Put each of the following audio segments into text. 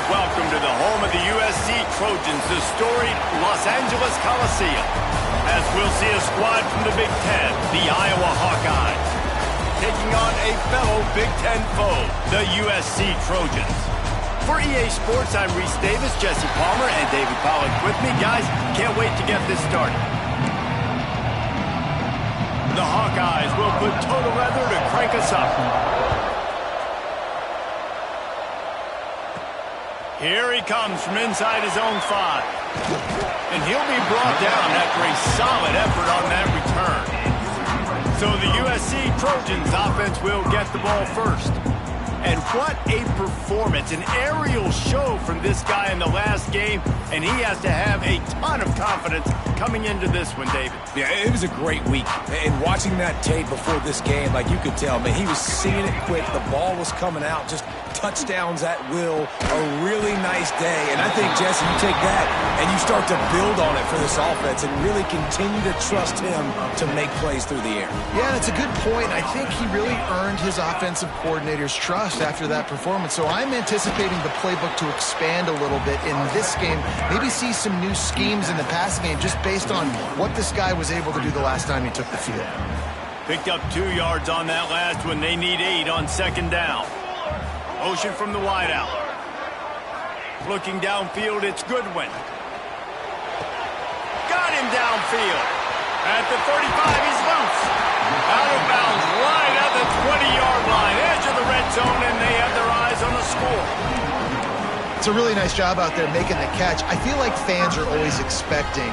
Welcome to the home of the USC Trojans, the storied Los Angeles Coliseum. As we'll see a squad from the Big Ten, the Iowa Hawkeyes, taking on a fellow Big Ten foe, the USC Trojans. For EA Sports, I'm Reese Davis, Jesse Palmer, and David Pollack with me. Guys, can't wait to get this started. The Hawkeyes will put total leather to crank us up. Here he comes from inside his own 5. And he'll be brought down after a solid effort on that return. So the USC Trojans offense will get the ball first. And what a performance, an aerial show from this guy in the last game, and he has to have a ton of confidence coming into this one, David. Yeah, it was a great week. And watching that tape before this game, like you could tell, man, he was seeing it quick. The ball was coming out, just touchdowns at will. A really nice day. And I think, Jesse, you take that and you start to build on it for this offense and really continue to trust him to make plays through the air. Yeah, that's a good point. I think he really earned his offensive coordinator's trust after that performance. So I'm anticipating the playbook to expand a little bit in this game. Maybe see some new schemes in the passing game just based on what this guy was able to do the last time he took the field. Picked up 2 yards on that last one. They need 8 on second down. Motion from the wideout. Looking downfield, it's Goodwin. Got him downfield. At the 35, he's loose. Out of bounds, right at the 20-yard line. Edge of the red zone, and they have their eyes on the score. It's a really nice job out there making the catch. I feel like fans are always expecting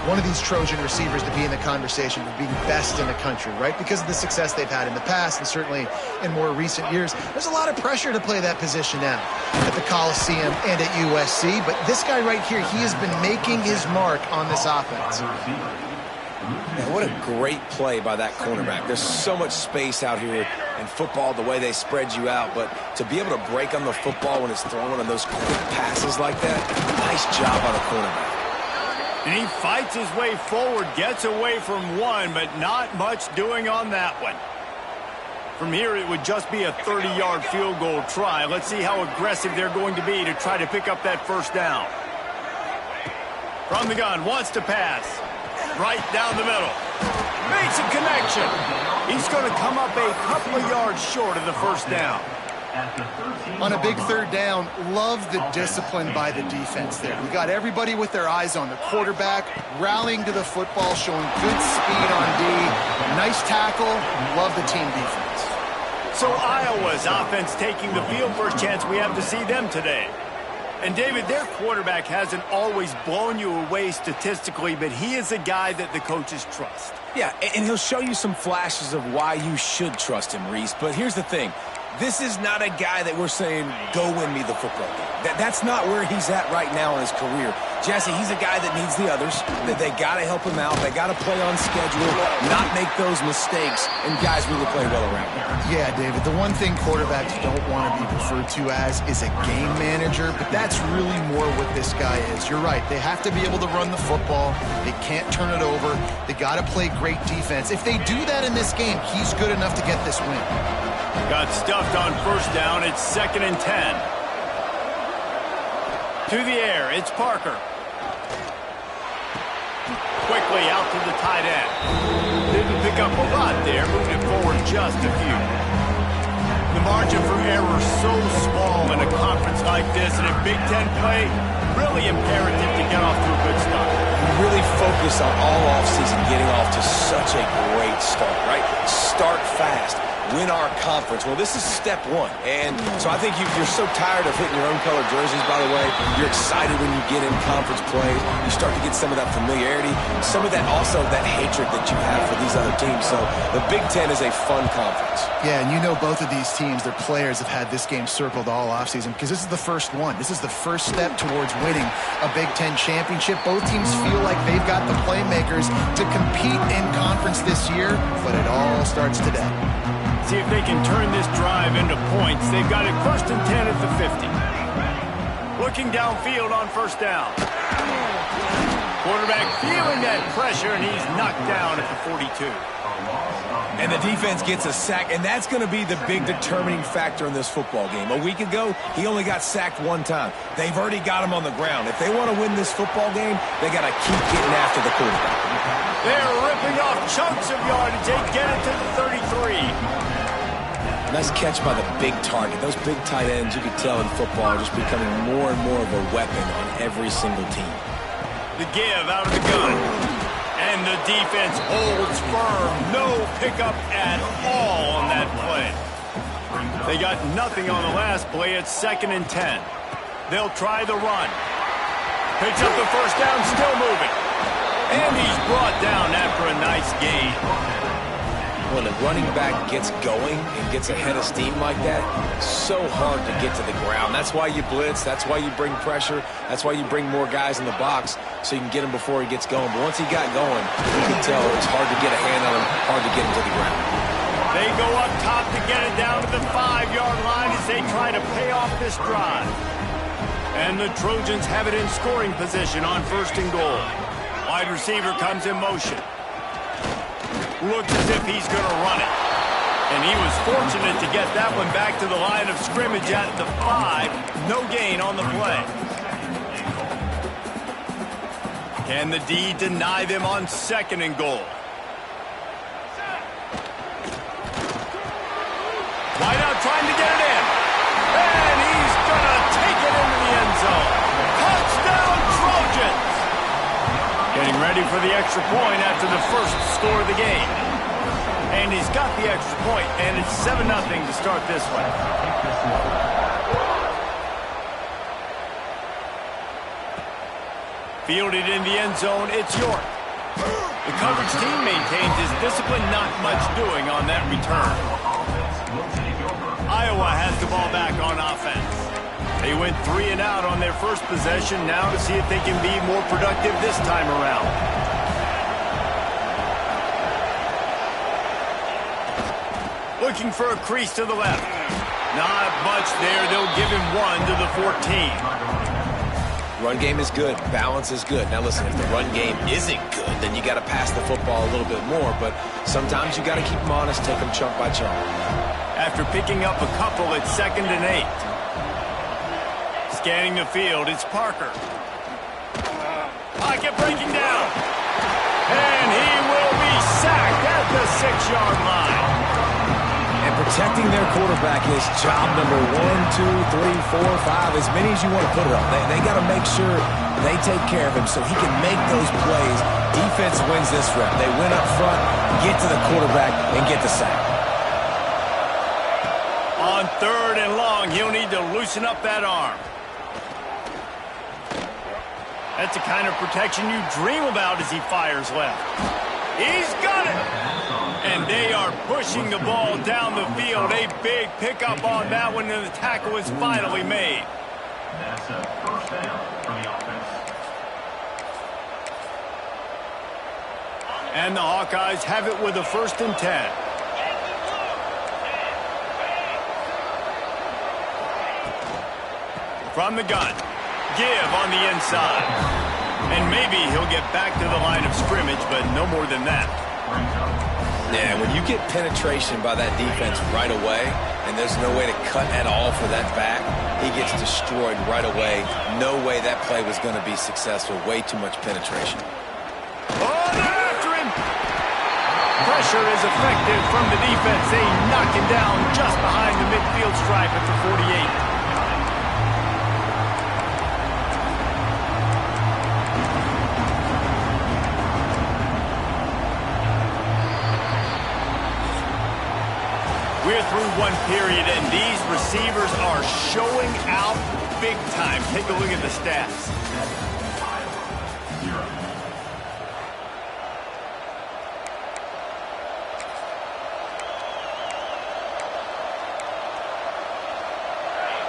one of these Trojan receivers to be in the conversation for being best in the country, right? Because of the success they've had in the past and certainly in more recent years. There's a lot of pressure to play that position now at the Coliseum and at USC. But this guy right here, he has been making his mark on this offense. Man, what a great play by that cornerback. There's so much space out here in football, the way they spread you out. But to be able to break on the football when it's thrown on those quick passes like that, nice job by the cornerback. And he fights his way forward, gets away from one, but not much doing on that one. From here, it would just be a 30-yard field goal try. Let's see how aggressive they're going to be to try to pick up that first down. From the gun, wants to pass. Right down the middle. Makes a connection. He's going to come up a couple of yards short of the first down. On a big third down, love the discipline by the defense there. We got everybody with their eyes on the quarterback, rallying to the football, showing good speed on D. Nice tackle. Love the team defense. So Iowa's offense taking the field. First chance we have to see them today. And, David, their quarterback hasn't always blown you away statistically, but he is a guy that the coaches trust. Yeah, and he'll show you some flashes of why you should trust him, Reese. But here's the thing. This is not a guy that we're saying, go win me the football game. That's not where he's at right now in his career. Jesse, he's a guy that needs the others. That they got to help him out. They got to play on schedule, not make those mistakes, and guys really play well around him. Yeah, David, the one thing quarterbacks don't want to be referred to as is a game manager, but that's really more what this guy is. You're right. They have to be able to run the football. They can't turn it over. They got to play great defense. If they do that in this game, he's good enough to get this win. Got stuffed on first down. It's 2nd and 10. To the air, it's Parker. Quickly out to the tight end. Didn't pick up a lot there, moving it forward just a few. The margin for error so small in a conference like this, and in Big Ten play, really imperative to get off to a good start. We really focus on all offseason getting off to such a great start, right? Start fast. Win our conference. Well, this is step one. And so I think you're so tired of hitting your own color jerseys, by the way. You're excited when you get in conference play. You start to get some of that familiarity, some of that also that hatred that you have for these other teams. So the Big Ten is a fun conference. Yeah, and you know both of these teams, their players have had this game circled all offseason because this is the first one. This is the first step towards winning a Big Ten championship. Both teams feel like they've got the playmakers to compete in conference this year, but it all starts today. See if they can turn this drive into points. They've got it 1st and 10 at the 50. Looking downfield on first down. Quarterback feeling that pressure, and he's knocked down at the 42. And the defense gets a sack, and that's going to be the big determining factor in this football game. A week ago, he only got sacked one time. They've already got him on the ground. If they want to win this football game, they got to keep getting after the quarterback. They're ripping off chunks of yardage. They get it to the 33. Nice catch by the big target. Those big tight ends, you can tell in football, are just becoming more and more of a weapon on every single team. The give out of the gun. And the defense holds firm. No pickup at all on that play. They got nothing on the last play. It's 2nd and 10. They'll try the run. Picks up the first down, still moving. And he's brought down after a nice gain. When a running back gets going and gets ahead of steam like that, it's so hard to get to the ground. That's why you blitz. That's why you bring pressure. That's why you bring more guys in the box so you can get him before he gets going. But once he got going, you can tell it's hard to get a hand on him, hard to get him to the ground. They go up top to get it down to the 5-yard line as they try to pay off this drive. And the Trojans have it in scoring position on 1st and goal. Wide receiver comes in motion. Looks as if he's going to run it. And he was fortunate to get that one back to the line of scrimmage at the 5. No gain on the play. Can the D deny them on 2nd and goal? Wide out trying to get it in. And he's going to take it into the end zone. Touchdown, Trojans! Getting ready for the extra point after the first score of the game. And he's got the extra point, and it's 7-0 to start this one. Fielded in the end zone, it's York. The coverage team maintains his discipline, not much doing on that return. Iowa has the ball back on offense. They went 3 and out on their first possession, now to see if they can be more productive this time around. Looking for a crease to the left. Not much there. They'll give him 1 to the 14. Run game is good. Balance is good. Now listen, if the run game isn't good, then you got to pass the football a little bit more. But sometimes you got to keep them honest, take them chunk by chunk. After picking up a couple, it's 2nd and 8. Scanning the field, it's Parker. Pocket breaking down. And he will be sacked at the 6-yard line. And protecting their quarterback is job number 1, 2, 3, 4, 5, as many as you want to put it on. They got to make sure they take care of him so he can make those plays. Defense wins this rep. They win up front, get to the quarterback, and get the sack. On 3rd and long, he'll need to loosen up that arm. That's the kind of protection you dream about as he fires left. He's got it! And they are pushing the ball down the field. A big pickup on that one, and the tackle is finally made. That's a first down for the offense. And the Hawkeyes have it with a 1st and 10. From the gun. Give on the inside. And maybe he'll get back to the line of scrimmage, but no more than that. Yeah, when you get penetration by that defense right away, and there's no way to cut at all for that back, he gets destroyed right away. No way that play was going to be successful. Way too much penetration. Oh, they're after him! Pressure is effective from the defense. They knock him down just behind the midfield stripe at the 48. We're through one period, and these receivers are showing out big time. Take a look at the stats.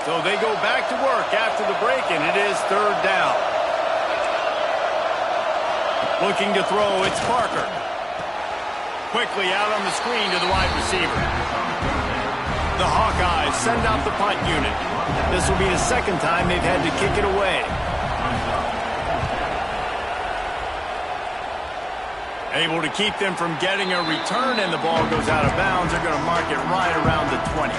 So they go back to work after the break, and it is 3rd down. Looking to throw, it's Parker. Quickly out on the screen to the wide receiver. The Hawkeyes send out the punt unit. This will be the 2nd time they've had to kick it away. Able to keep them from getting a return, and the ball goes out of bounds. They're going to mark it right around the 20.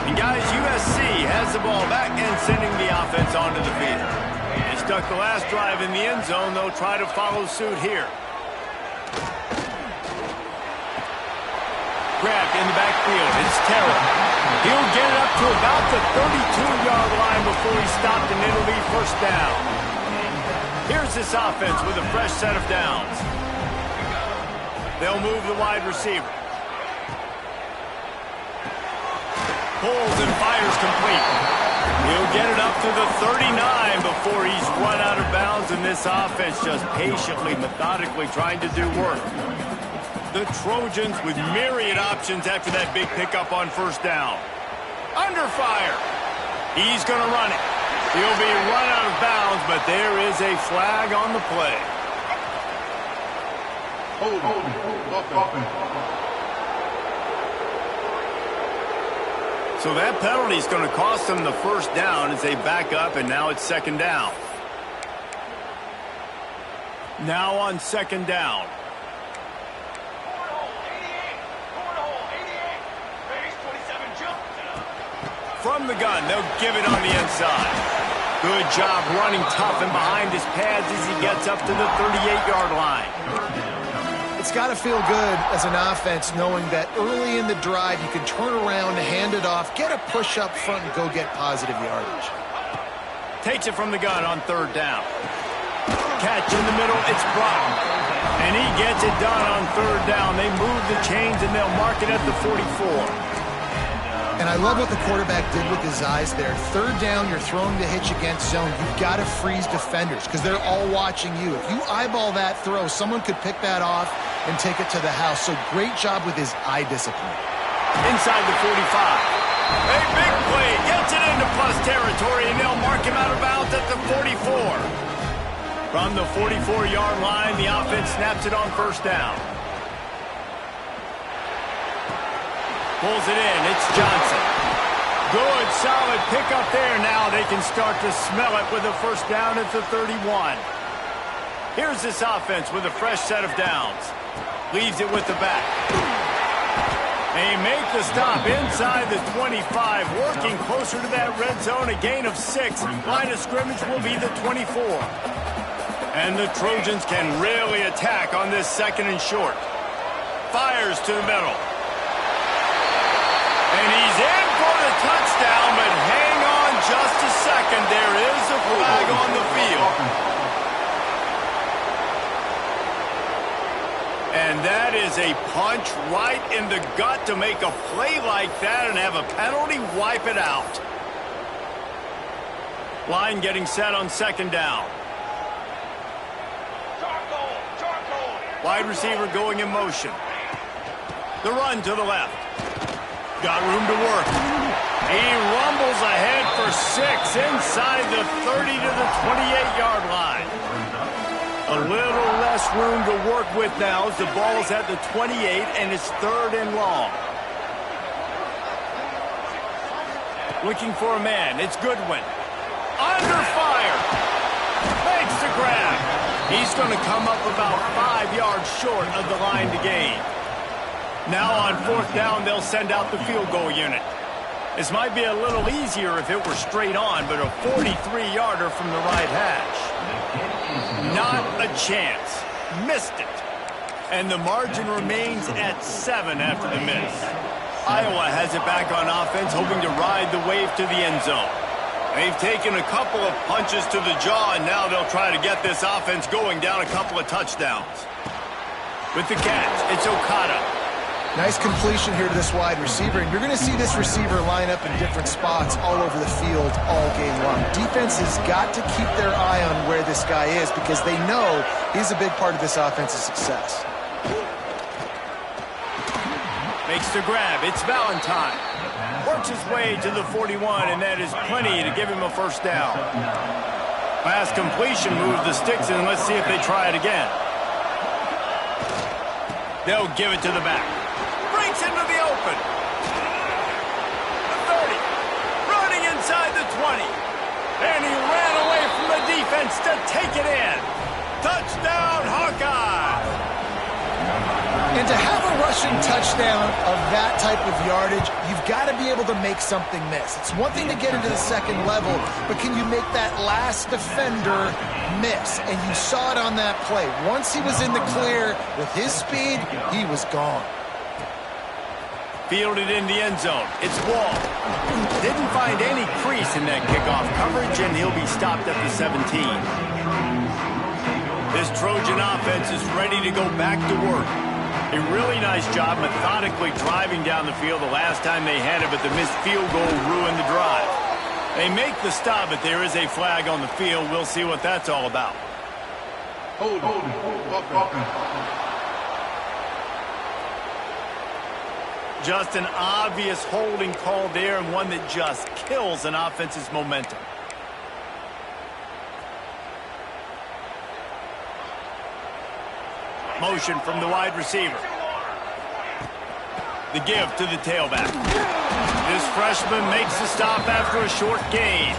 And guys, USC has the ball back and sending the offense onto the field. They stuck the last drive in the end zone. They'll try to follow suit here. Grabbed in the backfield. It's Terrell. He'll get it up to about the 32-yard line before he's stopped, and it'll be first down. Here's this offense with a fresh set of downs. They'll move the wide receiver. Pulls and fires complete. He'll get it up to the 39 before he's run out of bounds, and this offense just patiently, methodically trying to do work. The Trojans with myriad options after that big pickup on first down. Under fire. He's going to run it. He'll be run out of bounds, but there is a flag on the play. So that penalty is going to cost them the first down as they back up, and now it's second down. Now on second down. From the gun, they'll give it on the inside. Good job running tough and behind his pads as he gets up to the 38-yard line. It's got to feel good as an offense knowing that early in the drive you can turn around, hand it off, get a push up front, and go get positive yardage. Takes it from the gun on third down. Catch in the middle, it's blocked. And he gets it done on third down. They move the chains, and they'll mark it at the 44. And I love what the quarterback did with his eyes there. Third down, you're throwing the hitch against zone. You've got to freeze defenders because they're all watching you. If you eyeball that throw, someone could pick that off and take it to the house. So great job with his eye discipline. Inside the 45. A big play. Gets it into plus territory, and they'll mark him out of bounds at the 44. From the 44-yard line, the offense snaps it on first down. Pulls it in. It's Johnson. Good, solid pickup there. Now they can start to smell it with a first down at the 31. Here's this offense with a fresh set of downs. Leaves it with the back. They make the stop inside the 25, working closer to that red zone. A gain of 6. Line of scrimmage will be the 24. And the Trojans can really attack on this second and short. Fires to the middle. And he's in for the touchdown, but hang on just a second. There is a flag on the field. And that is a punch right in the gut to make a play like that and have a penalty wipe it out. Line getting set on second down. Wide receiver going in motion. The run to the left. Got room to work. He rumbles ahead for 6 inside the 30 to the 28-yard line. A little less room to work with now as the ball's at the 28 and it's third and long. Looking for a man. It's Goodwin. Under fire. Makes the grab. He's going to come up about 5 yards short of the line to gain. Now on fourth down, they'll send out the field goal unit. This might be a little easier if it were straight on, but a 43-yarder from the right hash. Not a chance. Missed it. And the margin remains at 7 after the miss. Iowa has it back on offense, hoping to ride the wave to the end zone. They've taken a couple of punches to the jaw, and now they'll try to get this offense going down a couple of touchdowns. With the catch, it's Okada. Nice completion here to this wide receiver, and you're going to see this receiver line up in different spots all over the field all game long. Defense has got to keep their eye on where this guy is because they know he's a big part of this offense's success. Makes the grab. It's Valentine. Works his way to the 41, and that is plenty to give him a first down. Pass completion moves the sticks in. Let's see if they try it again. They'll give it to the back. Breaks into the open. The 30. Running inside the 20. And he ran away from the defense to take it in. Touchdown, Hawkeye! And to have a rushing touchdown of that type of yardage, you've got to be able to make something miss. It's one thing to get into the second level, but can you make that last defender miss? And you saw it on that play. Once he was in the clear with his speed, he was gone. Fielded in the end zone. It's Wall. Didn't find any crease in that kickoff coverage, and he'll be stopped at the 17. This Trojan offense is ready to go back to work. A really nice job methodically driving down the field the last time they had it, but the missed field goal ruined the drive. They make the stop, but there is a flag on the field. We'll see what that's all about. Hold. Just an obvious holding call there, and one that just kills an offense's momentum. Motion from the wide receiver. The give to the tailback. This freshman makes the stop after a short gain.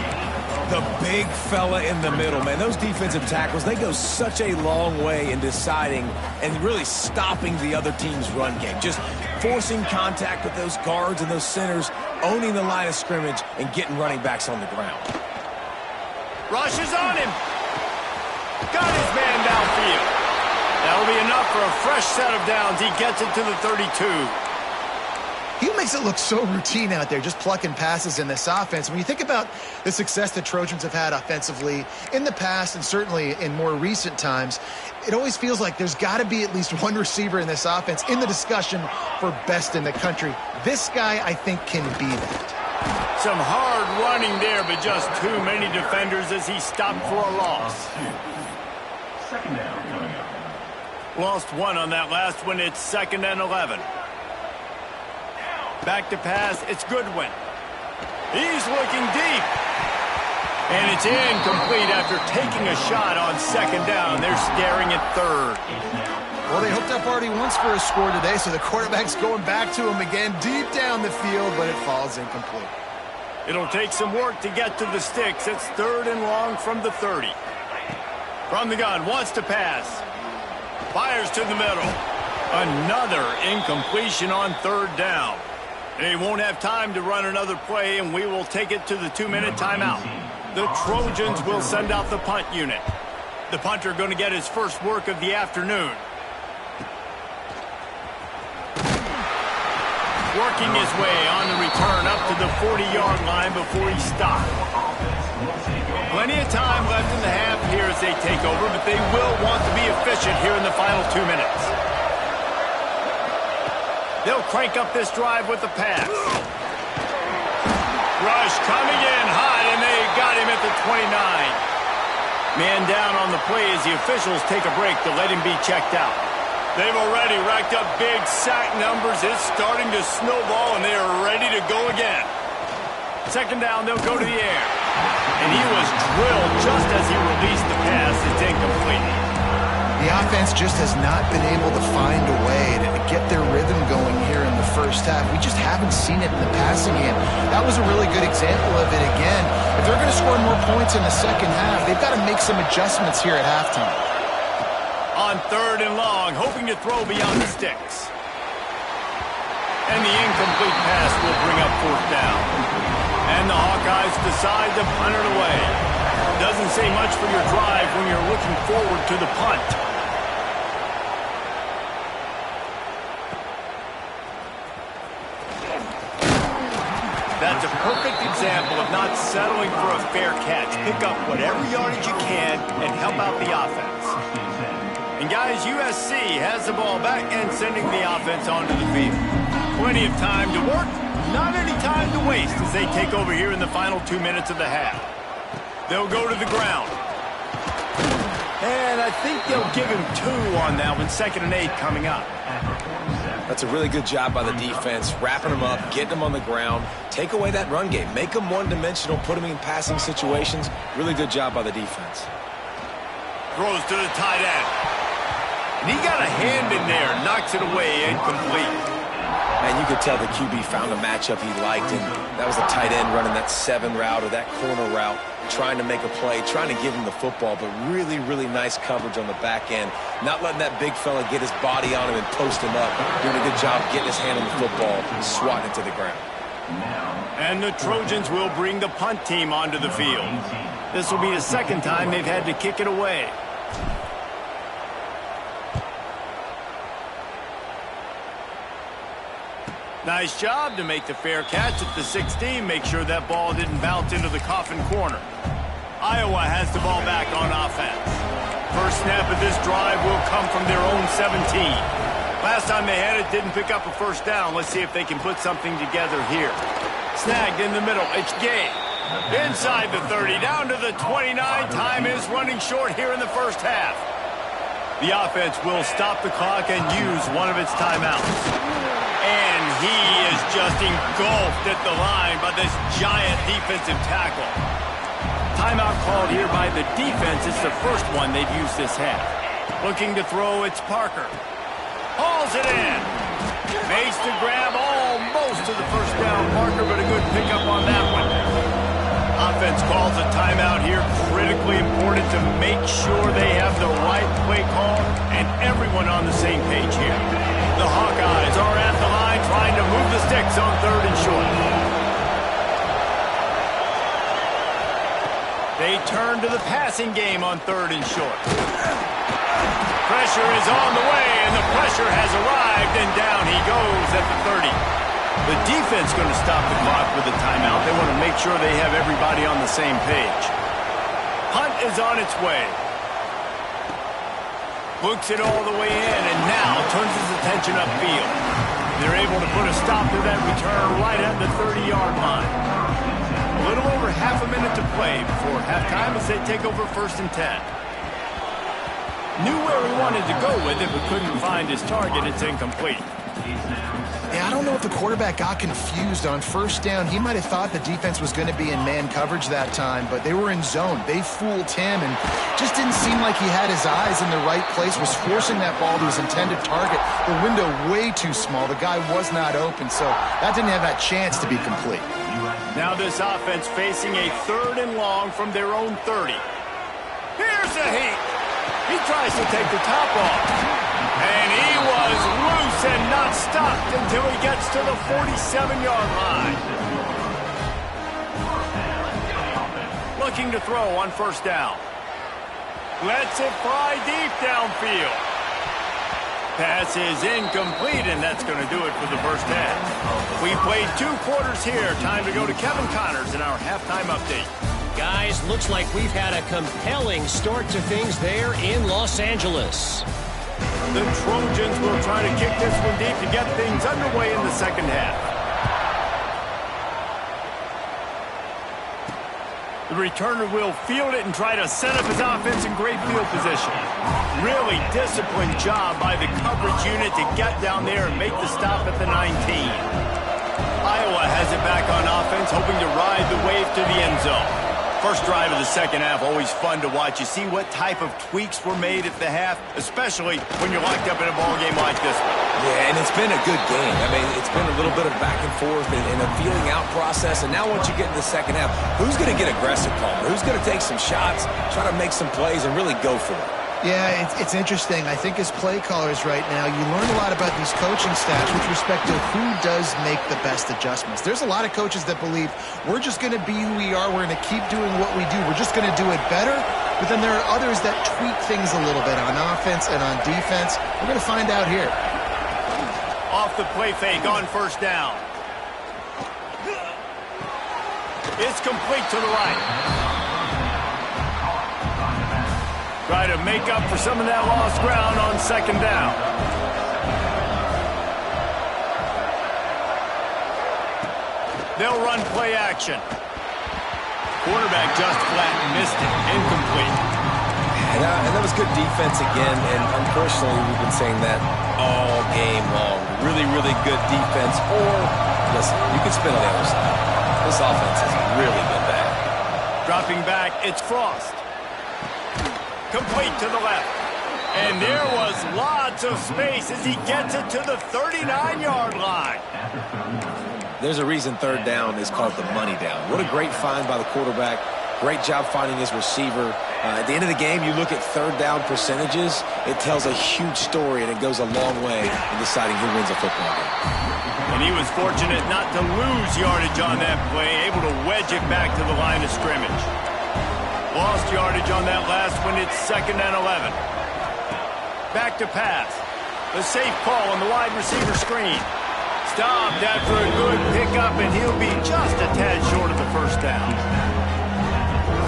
The big fella in the middle, man. Those defensive tackles, they go such a long way in deciding and really stopping the other team's run game. Just forcing contact with those guards and those centers, owning the line of scrimmage, and getting running backs on the ground. Rushes on him. Got his man downfield. That'll be enough for a fresh set of downs. He gets it to the 32. He makes it look so routine out there, just plucking passes in this offense. When you think about the success the Trojans have had offensively in the past and certainly in more recent times, it always feels like there's got to be at least one receiver in this offense in the discussion for best in the country. This guy, I think, can be that. Some hard running there, but just too many defenders as he stopped for a loss. Second down coming up. Lost one on that last one. It's 2nd and 11. Back to pass. It's Goodwin. He's looking deep. And it's incomplete after taking a shot on 2nd down. They're staring at 3rd. Well, they hooked up already once for a score today, so the quarterback's going back to him again deep down the field, but it falls incomplete. It'll take some work to get to the sticks. It's 3rd and long from the 30. From the gun, wants to pass. Fires to the middle. Another incompletion on 3rd down. They won't have time to run another play, and we will take it to the 2-minute timeout. The Trojans will send out the punt unit. The punter going to get his first work of the afternoon. Working his way on the return up to the 40-yard line before he stopped. Plenty of time left in the half here as they take over, but they will want to be efficient here in the final 2 minutes. They'll crank up this drive with the pass. Rush coming in hot, and they got him at the 29. Man down on the play as the officials take a break to let him be checked out. They've already racked up big sack numbers. It's starting to snowball, and they are ready to go again. 2nd down, they'll go to the air. And he was drilled just as he released the pass. It's incomplete. The offense just has not been able to find a way to get their rhythm going here in the first half. We just haven't seen it in the passing game. That was a really good example of it again. If they're going to score more points in the second half, they've got to make some adjustments here at halftime. On 3rd and long, hoping to throw beyond the sticks. And the incomplete pass will bring up 4th down. And the Hawkeyes decide to punt it away. Doesn't say much for your drive when you're looking forward to the punt. That's a perfect example of not settling for a fair catch. Pick up whatever yardage you can and help out the offense. And guys, USC has the ball back and sending the offense onto the field. Plenty of time to work, not any time to waste as they take over here in the final 2 minutes of the half. They'll go to the ground. And I think they'll give him 2 on that one. 2nd and 8 coming up. That's a really good job by the defense, wrapping them up, getting them on the ground, take away that run game, make them one-dimensional, put them in passing situations. Really good job by the defense. Throws to the tight end. And he got a hand in there, knocks it away, incomplete. And you could tell the QB found a matchup he liked, and that was the tight end running that 7 route or that corner route, trying to make a play, trying to give him the football, but really, really nice coverage on the back end. Not letting that big fella get his body on him and post him up. Doing a good job getting his hand on the football and swatting it to the ground. And the Trojans will bring the punt team onto the field. This will be the second time they've had to kick it away. Nice job to make the fair catch at the 16. Make sure that ball didn't bounce into the coffin corner. Iowa has the ball back on offense. First snap of this drive will come from their own 17. Last time they had it, didn't pick up a first down. Let's see if they can put something together here. Snagged in the middle. It's Gay. Inside the 30, down to the 29. Time is running short here in the first half. The offense will stop the clock and use one of its timeouts. And he is just engulfed at the line by this giant defensive tackle. Timeout called here by the defense. It's the first one they've used this half. Looking to throw, it's Parker. Hauls it in. Makes the grab almost to the first down marker, but a good pickup on that one. Offense calls a timeout here. Critically important to make sure they have the right play call and everyone on the same page here. The Hawkeyes are at the line trying to move the sticks on 3rd and short. They turn to the passing game on 3rd and short. Pressure is on the way, and the pressure has arrived, and down he goes at the 30. The defense going to stop the clock with a timeout. They want to make sure they have everybody on the same page. Punt is on its way. Looks it all the way in, and now turns his attention upfield. They're able to put a stop to that return right at the 30-yard line. A little over half a minute to play before halftime as they take over 1st and 10. Knew where he wanted to go with it, but couldn't find his target. It's incomplete. Yeah, I don't know if the quarterback got confused on 1st down. He might have thought the defense was going to be in man coverage that time, but they were in zone. They fooled him and just didn't seem like he had his eyes in the right place, was forcing that ball to his intended target. The window way too small. The guy was not open, so that didn't have that chance to be complete. Now this offense facing a 3rd and long from their own 30. Here's the heat. He tries to take the top off. And he was loose and not stopped until he gets to the 47-yard line. Looking to throw on 1st down. Lets it fly deep downfield. Pass is incomplete, and that's going to do it for the first half. We played 2 quarters here. Time to go to Kevin Connors in our halftime update. Guys, looks like we've had a compelling start to things there in Los Angeles. The Trojans will try to kick this one deep to get things underway in the second half. The returner will field it and try to set up his offense in great field position. Really disciplined job by the coverage unit to get down there and make the stop at the 19. Iowa has it back on offense, hoping to ride the wave to the end zone. First drive of the second half, always fun to watch. You see what type of tweaks were made at the half, especially when you're locked up in a ball game like this one. Yeah, and it's been a good game. I mean, it's been a little bit of back and forth and a feeling out process. And now once you get in the second half, who's going to get aggressive, Palmer? Who's going to take some shots, try to make some plays, and really go for it? Yeah, it's interesting. I think as play callers right now, you learn a lot about these coaching staffs with respect to who does make the best adjustments. There's a lot of coaches that believe we're just going to be who we are. We're going to keep doing what we do. We're just going to do it better. But then there are others that tweak things a little bit on offense and on defense. We're going to find out here. Off the play fake on 1st down. It's complete to the right. Try to make up for some of that lost ground on 2nd down. They'll run play action. Quarterback just flat missed it. Incomplete. And that was good defense again, and unfortunately we've been saying that all game long. Really, really good defense. Or, listen, you can spin on the other side. This offense has really been bad. Dropping back, it's Frost. Complete to the left. And there was lots of space as he gets it to the 39-yard line. There's a reason third down is called the money down. What a great find by the quarterback. Great job finding his receiver. At the end of the game, you look at third down percentages. It tells a huge story, and it goes a long way in deciding who wins a football game. And he was fortunate not to lose yardage on that play, able to wedge it back to the line of scrimmage. Lost yardage on that last one. It's 2nd and 11. Back to pass. The safe call on the wide receiver screen. Stopped after a good pickup, and he'll be just a tad short of the first down.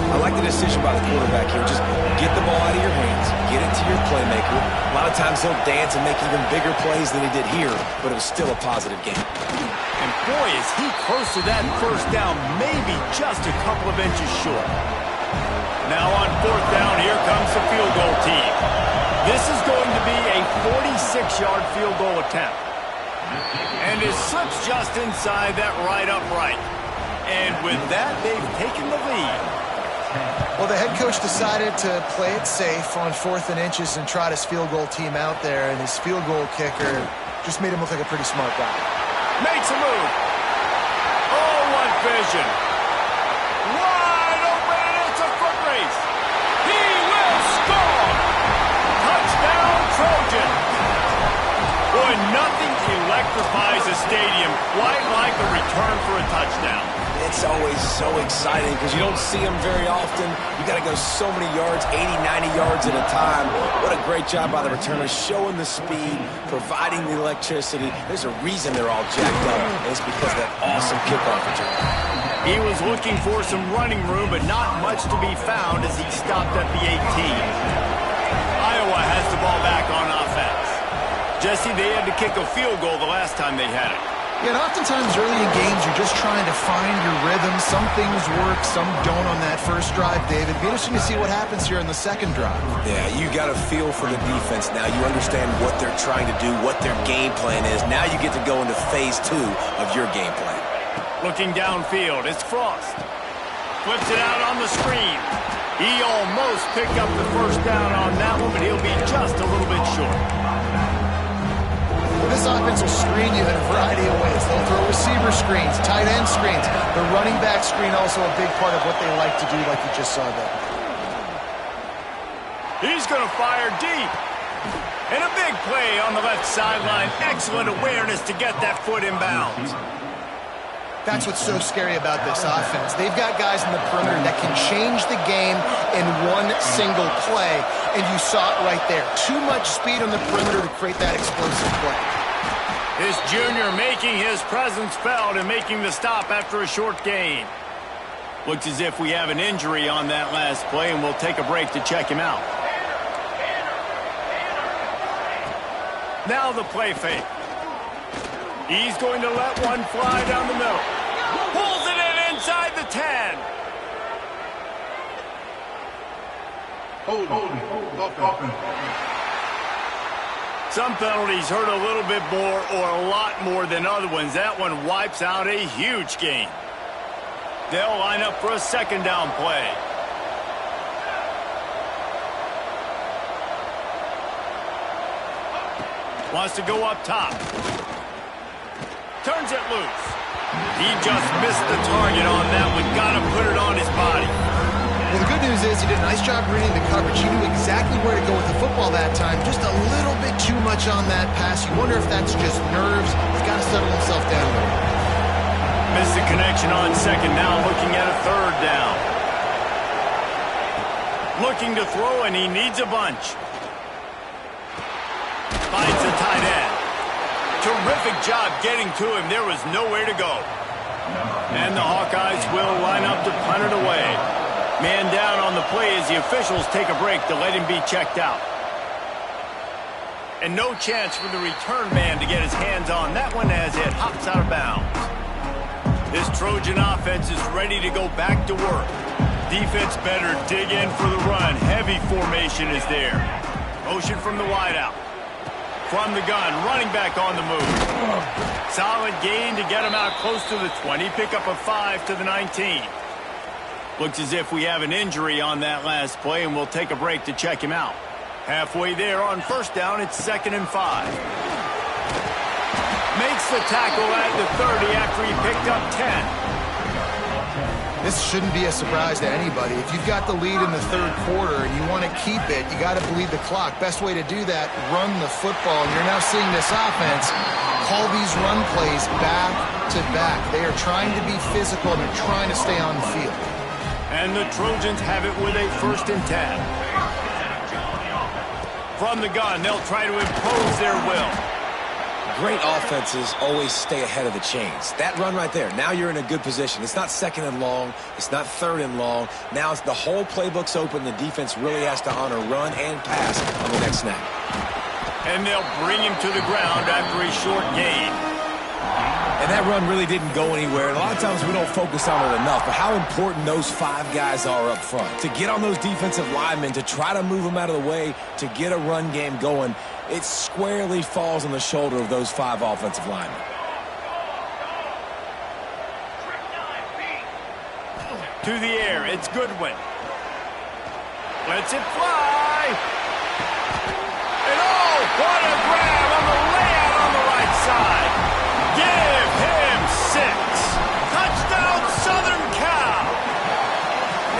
I like the decision by the quarterback here. Just get the ball out of your hands, get it to your playmaker. A lot of times he'll dance and make even bigger plays than he did here, but it was still a positive game. And boy, is he close to that first down, maybe just a couple of inches short. Now on 4th down, here comes the field goal team. This is going to be a 46-yard field goal attempt. And it slips just inside that right upright. And with that, they've taken the lead. Well, the head coach decided to play it safe on 4th and inches and trot his field goal team out there, and his field goal kicker just made him look like a pretty smart guy. Makes a move. Oh, what vision. Wide open, and it's a foot race. He will score. Touchdown, Trojan. Boy, nothing electrifies a stadium quite like a return for a touchdown. It's always so exciting because you don't see them very often. You got to go so many yards, 80, 90 yards at a time. What a great job by the returners, showing the speed, providing the electricity. There's a reason they're all jacked up, and it's because of that awesome kickoff return. He was looking for some running room, but not much to be found as he stopped at the 18. Iowa has the ball back on offense. Jesse, they had to kick a field goal the last time they had it. Yeah, and oftentimes early in games, you're just trying to find your rhythm. Some things work, some don't on that first drive, David. It'd be interesting to see what happens here in the second drive. Yeah, you got a feel for the defense now. You understand what they're trying to do, what their game plan is. Now you get to go into phase 2 of your game plan. Looking downfield, it's Frost. Flips it out on the screen. He almost picked up the first down on that one, but he'll be just a little bit short. This offense will screen you in a variety of ways. They'll throw receiver screens, tight end screens. The running back screen also a big part of what they like to do, like you just saw there. He's going to fire deep. And a big play on the left sideline. Excellent awareness to get that foot in bounds. That's what's so scary about this offense. They've got guys in the perimeter that can change the game in one single play, and you saw it right there. Too much speed on the perimeter to create that explosive play. This junior making his presence felt and making the stop after a short gain. Looks as if we have an injury on that last play, and we'll take a break to check him out. Now the play fake. He's going to let one fly down the middle. Pulls it in inside the 10. Hold. Some penalties hurt a little bit more or a lot more than other ones. That one wipes out a huge gain. They'll line up for a second down play. Wants to go up top. Turns it loose. He just missed the target on that one. Got to put it on his body. Well, the good news is he did a nice job reading the coverage. He knew exactly where to go with the football that time. Just a little bit too much on that pass. You wonder if that's just nerves. He's got to settle himself down a little. Missed the connection on second down. Looking at a third down. Looking to throw, and he needs a bunch. Finds the tight end. Terrific job getting to him. There was nowhere to go. And the Hawkeyes will line up to punt it away. Man down on the play as the officials take a break to let him be checked out. And no chance for the return man to get his hands on that one as it hops out of bounds. This Trojan offense is ready to go back to work. Defense better dig in for the run. Heavy formation is there. Motion from the wideout. From the gun, running back on the move. Solid gain to get him out close to the 20. Pick up a 5 to the 19. Looks as if we have an injury on that last play, and we'll take a break to check him out. Halfway there on first down, it's 2nd and 5. Makes the tackle at the 30 after he picked up 10. This shouldn't be a surprise to anybody. If you've got the lead in the third quarter and you want to keep it, you got to bleed the clock. Best way to do that, run the football. And you're now seeing this offense call these run plays back to back. They are trying to be physical and they're trying to stay on the field. And the Trojans have it with a 1st and 10. From the gun, they'll try to impose their will. Great offenses always stay ahead of the chains. That run right there, now you're in a good position. It's not 2nd and long. It's not 3rd and long. Now it's the whole playbook's open. The defense really has to honor run and pass on the next snap. And they'll bring him to the ground after a short gain. And that run really didn't go anywhere. And a lot of times we don't focus on it enough, but how important those 5 guys are up front. To get on those defensive linemen, to try to move them out of the way, to get a run game going, it squarely falls on the shoulder of those 5 offensive linemen. To the air, it's Goodwin. Lets it fly. And oh, what a grab on the layout on the right side. Give him 6. Touchdown, Southern Cal.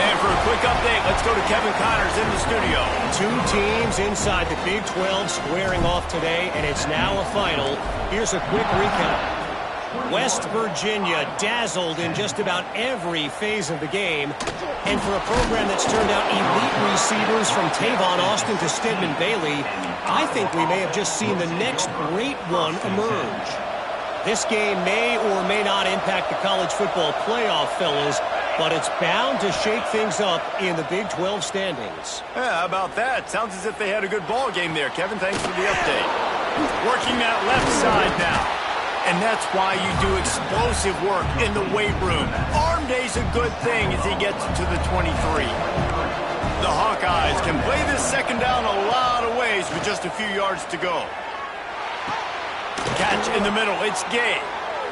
And for a quick update, let's go to Kevin Connors in the studio. 2 teams inside the Big 12 squaring off today, and it's now a final. Here's a quick recap. West Virginia dazzled in just about every phase of the game. And for a program that's turned out elite receivers from Tavon Austin to Stedman Bailey, I think we may have just seen the next great one emerge. This game may or may not impact the college football playoff, fellas, but it's bound to shake things up in the Big 12 standings. Yeah, how about that? Sounds as if they had a good ball game there. Kevin, thanks for the update. Working that left side now. And that's why you do explosive work in the weight room. Arm day's a good thing as he gets to the 23. The Hawkeyes can play this 2nd down a lot of ways with just a few yards to go. Catch in the middle. It's Gay.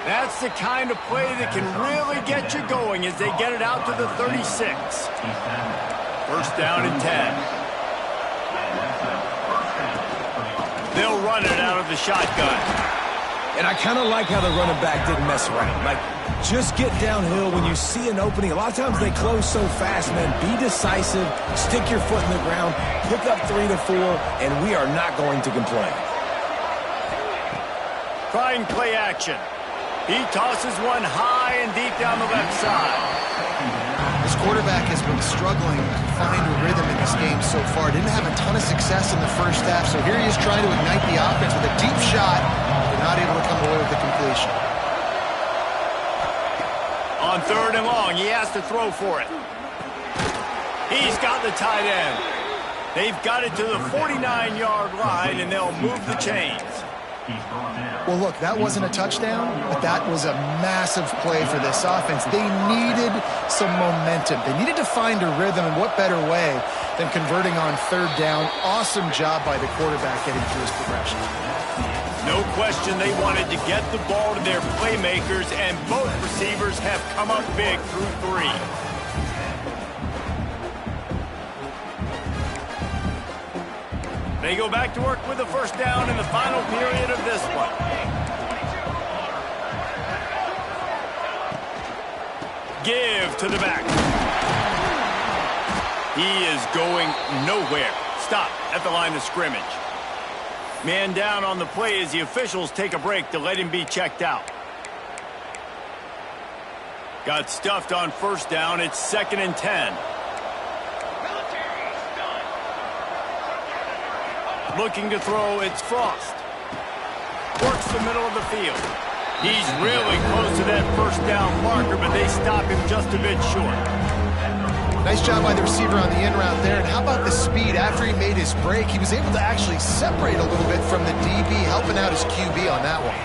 That's the kind of play that can really get you going as they get it out to the 36. 1st down and 10. They'll run it out of the shotgun. And I kind of like how the running back didn't mess around. Like, just get downhill when you see an opening. A lot of times they close so fast, man. Be decisive, stick your foot in the ground, pick up 3 to 4, and we are not going to complain. Trying play action. He tosses one high and deep down the left side. This quarterback has been struggling to find a rhythm in this game so far. Didn't have a ton of success in the first half, so here he is trying to ignite the offense with a deep shot, but not able to come away with the completion. On 3rd and long, he has to throw for it. He's got the tight end. They've got it to the 49-yard line, and they'll move the chains. Well, look, that wasn't a touchdown, but that was a massive play for this offense. They needed some momentum. They needed to find a rhythm, and what better way than converting on 3rd down. Awesome job by the quarterback getting through his progression. No question they wanted to get the ball to their playmakers, and both receivers have come up big through 3. They go back to work with the 1st down in the final period of this one. Give to the back. He is going nowhere. Stop at the line of scrimmage. Man down on the play as the officials take a break to let him be checked out. Got stuffed on 1st down. It's 2nd and 10. Looking to throw, it's Frost. Works the middle of the field. He's really close to that 1st down marker, but they stop him just a bit short. Nice job by the receiver on the in route there. And how about the speed? After he made his break, he was able to actually separate a little bit from the DB, helping out his QB on that one.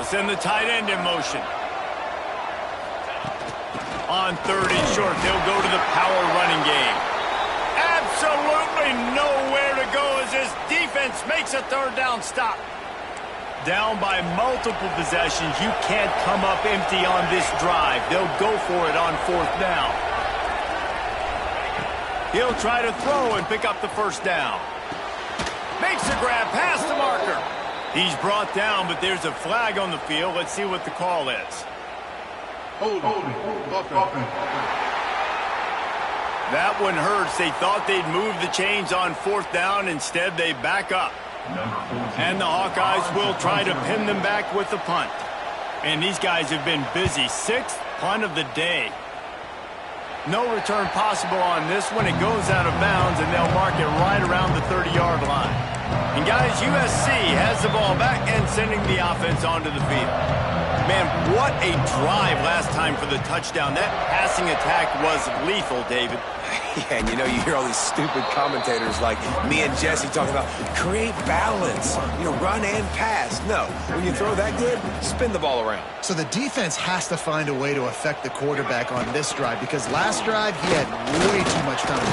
Let's send the tight end in motion. On 3rd and short, they'll go to the power running game. Absolutely nowhere to go as this defense makes a 3rd down stop. Down by multiple possessions, you can't come up empty on this drive. They'll go for it on 4th down. He'll try to throw and pick up the 1st down. Makes the grab past the marker. He's brought down, but there's a flag on the field. Let's see what the call is. Hold on. That one hurts. They thought they'd move the chains on 4th down. Instead, they back up. And the Hawkeyes will try to pin them back with the punt. And these guys have been busy. 6th punt of the day. No return possible on this one. It goes out of bounds, and they'll mark it right around the 30-yard line. And, guys, USC has the ball back and sending the offense onto the field. Man, what a drive last time for the touchdown. That passing attack was lethal, David. Yeah, and you know, you hear all these stupid commentators like me and Jesse talking about create balance, run and pass. No, when you throw that good, spin the ball around. So the defense has to find a way to affect the quarterback on this drive because last drive he had way too much time.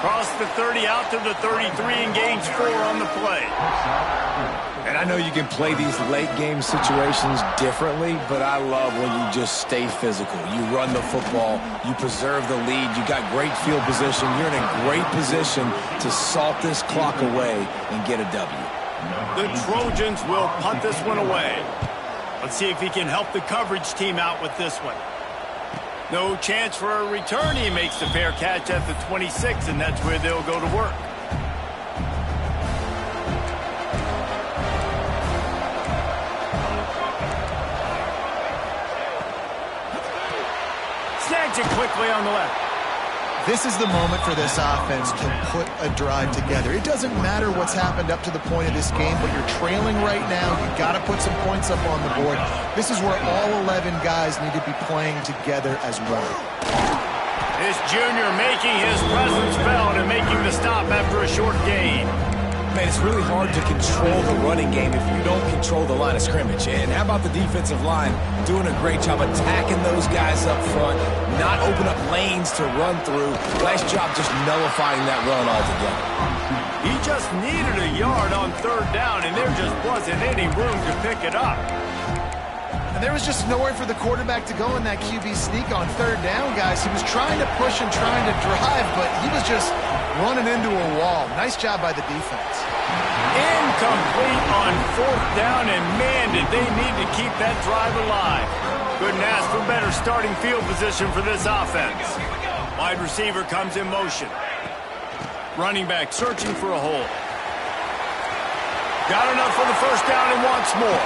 Cross the 30 out to the 33 and gains 4 on the play. And I know you can play these late game situations differently, but I love when you just stay physical. You run the football, you preserve the lead, you got great field position, you're in a great position to salt this clock away and get a W. The Trojans will punt this one away. Let's see if he can help the coverage team out with this one. No chance for a return. He makes the fair catch at the 26, and that's where they'll go to work. Snags it quickly on the left. This is the moment for this offense to put a drive together. It doesn't matter what's happened up to the point of this game, but you're trailing right now. You've got to put some points up on the board. This is where all 11 guys need to be playing together as one. This junior making his presence felt and making the stop after a short gain. Man, it's really hard to control the running game if you don't control the line of scrimmage. And how about the defensive line doing a great job attacking those guys up front, not open up lanes to run through. Nice job just nullifying that run altogether. He just needed a yard on 3rd down, and there just wasn't any room to pick it up. And there was just nowhere for the quarterback to go in that QB sneak on 3rd down, guys. He was trying to push and trying to drive, but he was just running into a wall. Nice job by the defense. Incomplete on 4th down, and man, did they need to keep that drive alive. Couldn't ask for better starting field position for this offense. Wide receiver comes in motion. Running back searching for a hole. Got enough for the 1st down and wants more.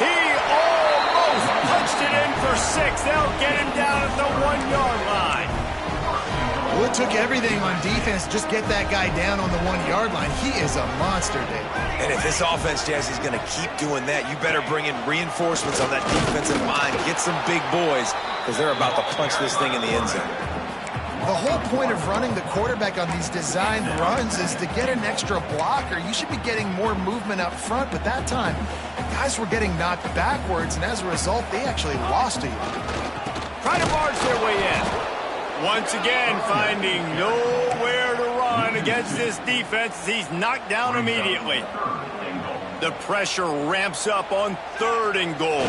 He almost punched it in for 6. They'll get him down at the 1-yard line. Well, it took everything on defense to just get that guy down on the 1-yard line. He is a monster, Dave. And if this offense, Jazz, is going to keep doing that, you better bring in reinforcements on that defensive line. Get some big boys because they're about to punch this thing in the end zone. The whole point of running the quarterback on these designed runs is to get an extra blocker. You should be getting more movement up front, but that time, guys were getting knocked backwards, and as a result, they actually lost to you. Try to barge their way in. Once again, finding nowhere to run against this defense. He's knocked down immediately. The pressure ramps up on 3rd and goal.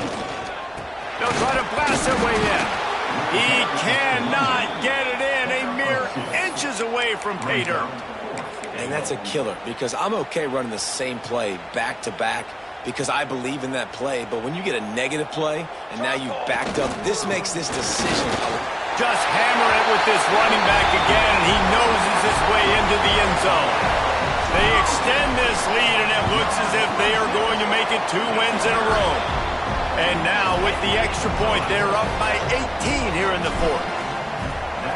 They'll try to blast their way in. He cannot get it in. A mere inches away from pay dirt. And that's a killer because I'm okay running the same play back-to-back because I believe in that play. But when you get a negative play and now you've backed up, this makes this decision. Just hammer it with this running back again, and he noses his way into the end zone. They extend this lead, and it looks as if they are going to make it 2 wins in a row. And now, with the extra point, they're up by 18 here in the 4th.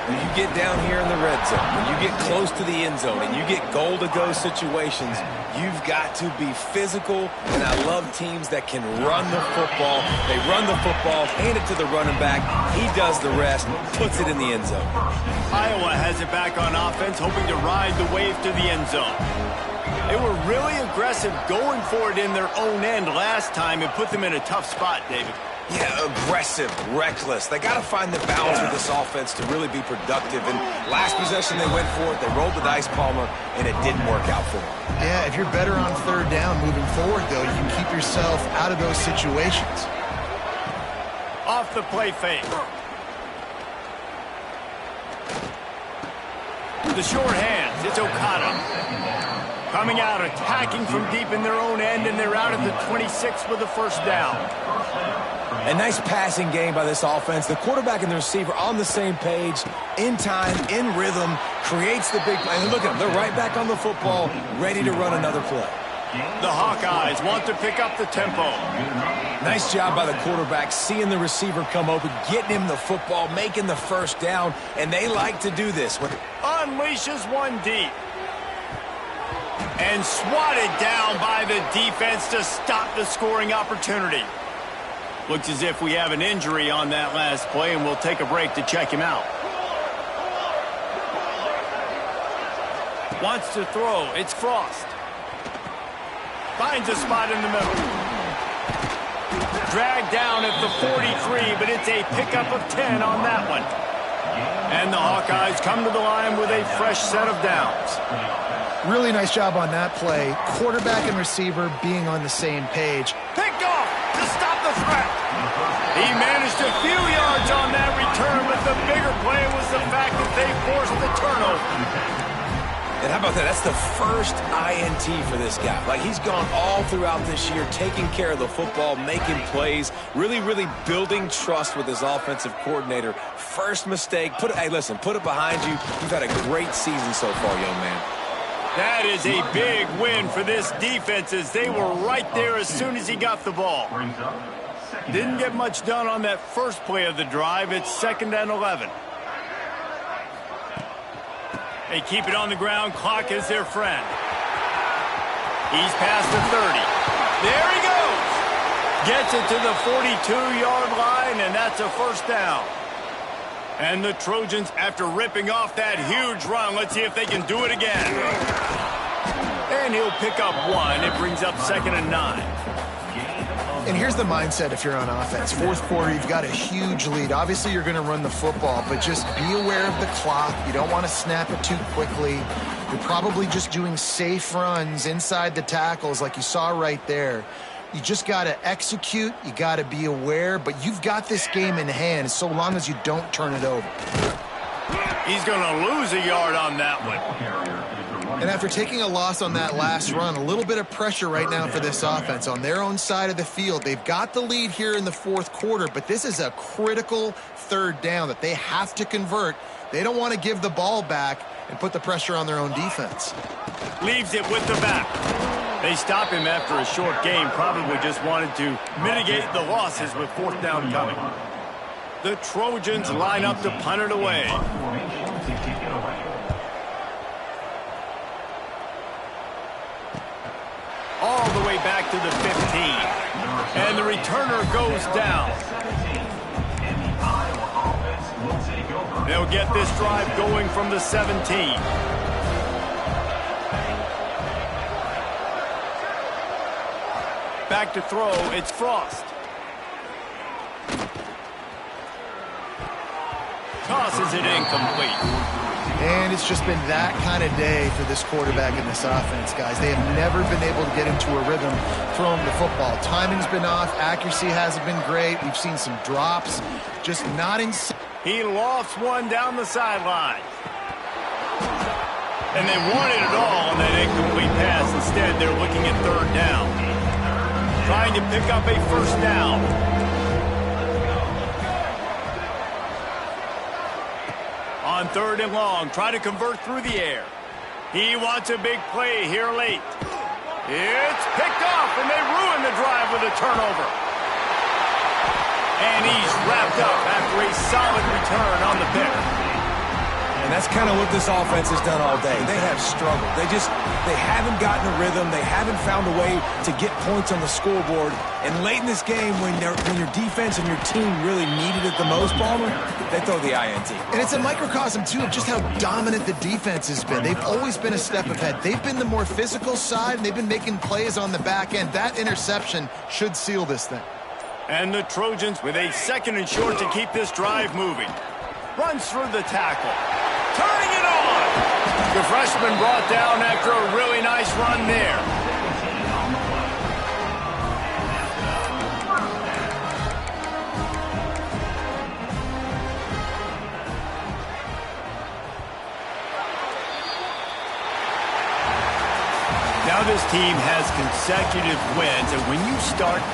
When you get down here in the red zone, when you get close to the end zone, and you get goal-to-go situations, you've got to be physical, and I love teams that can run the football. They run the football, hand it to the running back. He does the rest, puts it in the end zone. Iowa has it back on offense, hoping to ride the wave to the end zone. They were really aggressive going for it in their own end last time and put them in a tough spot, David. Yeah, aggressive, reckless. They got to find the balance with this offense to really be productive. And last possession, they went for it. They rolled the dice, Palmer, and it didn't work out for them. Yeah, if you're better on 3rd down moving forward, though, you can keep yourself out of those situations. Off the play fake. The short hands. It's Okada. Coming out, attacking from deep in their own end, and they're out at the 26 with the first down. A nice passing game by this offense. The quarterback and the receiver on the same page, in time, in rhythm, creates the big play. And look at them. They're right back on the football, ready to run another play. The Hawkeyes want to pick up the tempo. Nice job by the quarterback, seeing the receiver come open, getting him the football, making the first down, and they like to do this. Unleashes one deep. And swatted down by the defense to stop the scoring opportunity. Looks as if we have an injury on that last play, and we'll take a break to check him out. Wants to throw. It's Frost. Finds a spot in the middle. Dragged down at the 43, but it's a pickup of 10 on that one. And the Hawkeyes come to the line with a fresh set of downs. Really nice job on that play. Quarterback and receiver being on the same page. Picked off to stop the threat. He managed a few yards on that return, but the bigger play was the fact that they forced the turnover. And how about that? That's the first INT for this guy. Like, he's gone all throughout this year, taking care of the football, making plays, really, really building trust with his offensive coordinator. First mistake. Hey, listen, put it behind you. You've had a great season so far, young man. That is a big win for this defense, as they were right there as soon as he got the ball. Didn't get much done on that first play of the drive. It's 2nd and 11. They keep it on the ground. Clock is their friend. He's past the 30. There he goes. Gets it to the 42-yard line, and that's a first down. And the Trojans, after ripping off that huge run, let's see if they can do it again. And he'll pick up one. It brings up 2nd and 9. And here's the mindset if you're on offense. Fourth quarter, you've got a huge lead. Obviously, you're going to run the football, but just be aware of the clock. You don't want to snap it too quickly. You're probably just doing safe runs inside the tackles like you saw right there. You just got to execute. You got to be aware, but you've got this game in hand so long as you don't turn it over. He's going to lose a yard on that one. And after taking a loss on that last run, a little bit of pressure right now for this offense on their own side of the field. They've got the lead here in the fourth quarter, but this is a critical third down that they have to convert. They don't want to give the ball back and put the pressure on their own defense. Leaves it with the back. They stop him after a short game, probably just wanted to mitigate the losses with fourth down coming. The Trojans line up to punt it away. All the way back to the 15. And the returner goes down. They'll get this drive going from the 17. Back to throw, it's Frost. Tosses it incomplete. And it's just been that kind of day for this quarterback and this offense, guys. They have never been able to get into a rhythm throwing the football. Timing's been off. Accuracy hasn't been great. We've seen some drops. Just not in. He lofts one down the sideline. And they wanted it all on that incomplete pass. Instead, they're looking at third down. Trying to pick up a first down. On 3rd and long, try to convert through the air. He wants a big play here late. It's picked off, and they ruin the drive with a turnover. And he's wrapped up after a solid return on the pick. And that's kind of what this offense has done all day. They have struggled. They haven't gotten a rhythm. They haven't found a way to get points on the scoreboard. And late in this game, when your defense and your team really needed it the most, Palmer, they throw the INT. And it's a microcosm, too, of just how dominant the defense has been. They've always been a step ahead. They've been the more physical side, and they've been making plays on the back end. That interception should seal this thing. And the Trojans with a 2nd and short to keep this drive moving. Runs through the tackle. Turning it on. The freshman brought down after a really nice run there. team has consecutive wins, and when you start